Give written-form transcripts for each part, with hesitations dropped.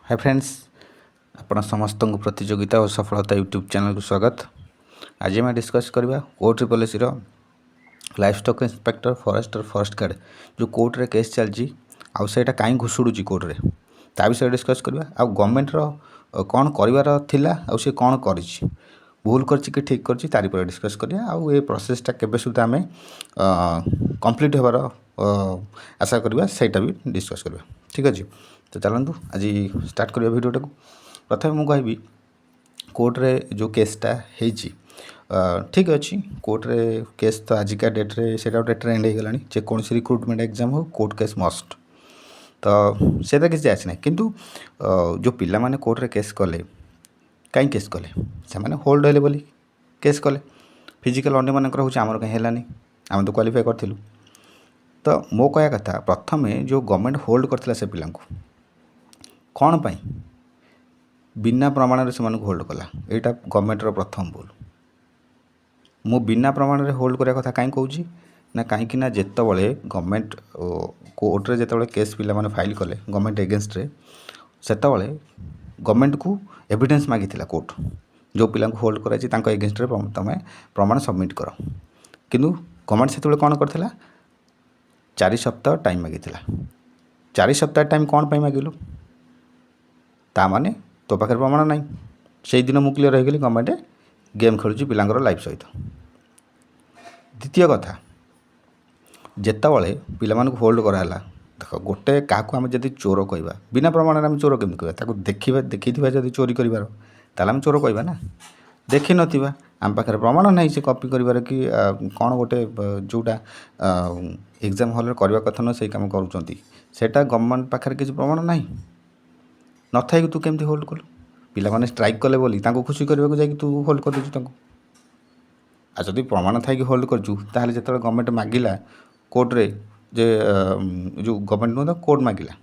Hi friends, आपण समस्त को प्रतियोगिता और सफलता यूट्यूब चैनल को स्वागत। आज मैं डिस्कस करवा कोर्ट policy livestock inspector forester forest guard जो कोर्ट रे केस चलती आईटा कहीं घुषुड़ी कोर्ट रे ता विषय डिस्कस करवा। आ गवर्नमेंट कौन करार थिला आ से कौन कर भूल कर ठीक कर तारी पर डिस्कस करिया। आउ ए प्रोसेसटा केबे सुद्धा आम कंप्लीट होबार आशा करवा सेटा भी डिस्कस करवा। ठीक अच्छे, तो चलतु आज स्टार्ट करवा भिडियोटा को। प्रथम मुझे कहबी कोर्टे जो केसटा होती ठीक अच्छे, कोर्टे केस तो आजिका डेट्रे से गोटे ट्रेंड हो गलानी जेकोसी रिक्रुटमेंट एग्जाम हो कोर्ट केस मस्ट, तो से किसी आसी ना। किंतु जो पिला माने कोर्टे केस कले कहीं केस कले से होल्ड हेले बोली केस कले फिजिकल अन्य मानकर हूँ आमर कहीं है आम तो क्वालिफाई करूँ। तो मो कह कथा प्रथम जो गवर्नमेंट होल्ड करथिला से पिला कौन पाई बिना प्रमाण से होल्ड कला, यहाँ गवर्नमेंटर प्रथम भूल। मु बिना प्रमाण होल्ड करने कथा कहीं कहूँ ना, कहीं जितेबाला गवर्नमेंट कोर्टे जिते केस पिला माने फाइल कले गवर्नमेंट एगेन्स्ट रे सेत गवर्नमेंट को एविडेंस मागी कोर्ट जो पिला होल्ड कर एगेन्स्ट रे तुम प्रमाण सबमिट कर। किंतु गवर्नमेंट से कौन करथिला 4 सप्ताह टाइम मागी 4 सप्ताह टाइम कौन पाई मागिलु ता माने तो पाखे प्रमाण ना से दिन मु क्लियर होगली गवर्नमेंट गेम खेलुची पिलांगर लाइफ सहित। द्वितीय कथा जितेबाला पिला होल्ड कराला देख गोटे क्या आम जब चोर कहवा बिना प्रमाण आम चोर केमी कहवा देखा देखी जब चोरी कर चोर कहवा ना, देखी नथिबा आम पाखे प्रमाण ना से कॉपी कर कि कौन गोटे जोटा एग्जाम हॉल करवा कथा न से कम करा गवर्नमेंट पाखे किसी प्रमाण ना न था तू केमती होल्ड कलु पिला माने स्ट्राइक कले बोली खुशी करने जाकि तू होल्ड कर दूँ। आ जदि प्रमाण था होल्ड करचु ताहले जेतेबेले गवर्नमेंट मागिला कोर्टे जे जो गवर्नमेंट नुह कोर्ट मागिला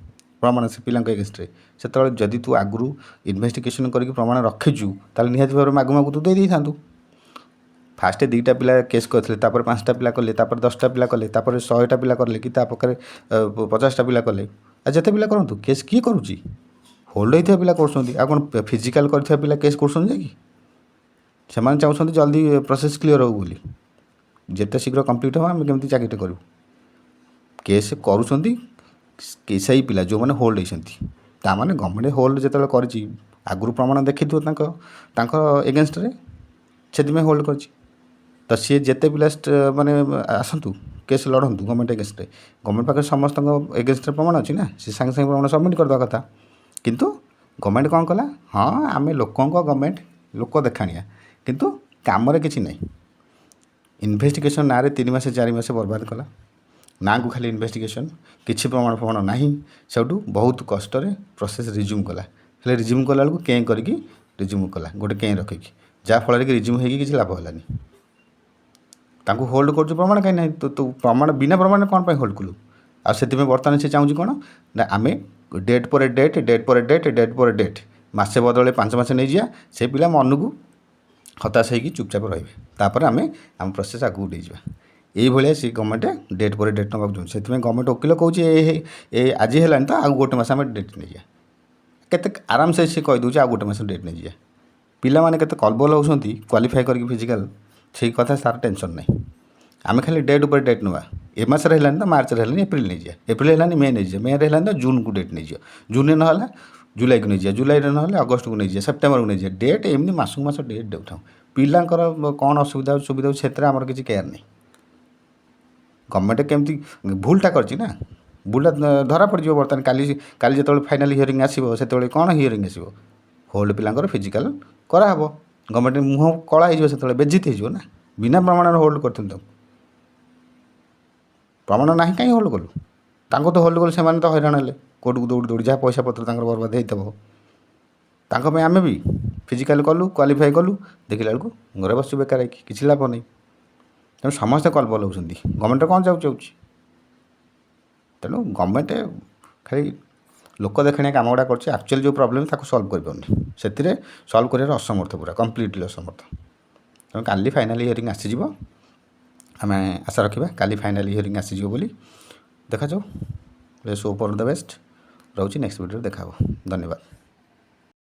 प्रमाण से पिला एगेन्स्ट रे से जदि तू आगु इन्वेस्टिगेशन करके प्रमाण रखीचु ताहले निहाती भाव मागु मागु तू दे था। फास्ट 2टा पिला केस करते 5टा पिला कले 10टा पिला कले 100टा पिला कले कि पाखे 50टा पिला कले जिते पिला करूँ केस किए करुँची होल्ड होता पिला कर कौन फिजिकाल कर पिला केस कर से चाहते जल्दी प्रोसेस क्लीयर हो बोली जिते शीघ्र कंप्लीट हो आम केमती चाकरी करूँ केस करुँच पिला जो मैंने होल्ड होती ताने गवर्नमेंट होल्ड जिते कर आगु प्रमाण देखी एगेन्स्ट रे से होल्ड कर तो सी जिते पिला माने आसतु केस लड़ू गवर्नमेंट एगेन्स्ट रे गवर्नमेंट पाखे समस्त एगेन्स्ट प्रमाण अच्छी ना सी सांगे सांगे प्रमाण सबमिट करदे कथा। किंतु गवर्नमेंट कौन कला हाँ आम लोकों गवर्नमेंट लोक देखाणिया किंतु काम किसी ना इन्वेस्टिगेशन ना 3 मास 4 मास बर्बाद कला ना को खाली इन्वेस्टिगेशन किसी प्रमाण प्रमाण ना सेठू बहुत कष्ट प्रोसेस रिज्यूम कला हेल्ले रिज्यूम कला बेलू कें करके रिज्यूम कला गोटे कें रखिकी जहाँफल कि रिज्यूम हो किसी लाभ होलानी तांको होल्ड कर प्रमाण कहीं ना तो प्रमाण बिना प्रमाण कौन पाई होल्ड कलु आसे बर्तमान से चाहूँ कौन ना आम डेट पर डेट डेट पर डेट डेट पर डेट मसे बदले 5 मास नहीं जा से पिला मन को हताश होगी चुपचाप रही आम आम प्रोसेस आगे नहीं ये सी गवर्नमेंट डेट पर डेट नाक से गवर्नमेंट वकिल कहे आज है तो आउ गोटे मस आम डेट नहीं जा के आराम से कहीदे आ गोटे मस डेट नहीं जा पिला माने केते कलबल होती क्वालिफाई करके फिजिकल से कथा सार टेंशन नहीं आम खाली डेट पर डेट नुआ ए मस तो मार्च है एप्रिल नहीं जा एप्रिल है मे नहीं जा मे है तो जून को डेट नहीं जा जून ना जुलाई को नहीं जा जुलाई ना अगस्त को नहीं जा सेप्टेम्बर को नहीं जा डेट एमती मसक मस डेट देता पिलांकर कौन असुविधा सुविधा से किसी केयर नहीं। गवर्नमेंट केमती भूलटा करची ना भूलटा धरा पड़ जाए बर्तमान काली जो फाइनाल हियरिंग आसो से कौन हियरिंग आसो होल्ड पिलांकर फिजिकल कराब गवर्नमेंट मुँह कला हो बेजित हो ना बिना प्रमाण होल्ड कर प्रमाण ना कहीं होल्ड कलु तो होल्ड कलु से तो हैरान है कोर्ट को दौड़ी दौड़ी जहाँ पैसा पत्र बर्बाद होता आम भी फिजिकाल कलु क्वालिफाई कलु देखला बेलू घर बस बेकार किसी लाभ नहीं तेणु समस्ते कलबल होती गवर्नमेंट कौन चाहूँ तेणु गवर्नमेंट खाली लोक देखा कम गुड़ा कर एक्चुअली जो प्रॉब्लम सल्व कर सल्व कर असमर्थ पूरा कम्प्लीटली असमर्थ। तेणु काली फाइनाल हियरिंग आसीज आम आशा रखा काली फाइनाल हियरिंग आसीज बोली देखा जाओ। सो फॉर द बेस्ट रोचे नेक्स्ट वीडियो देखा। धन्यवाद।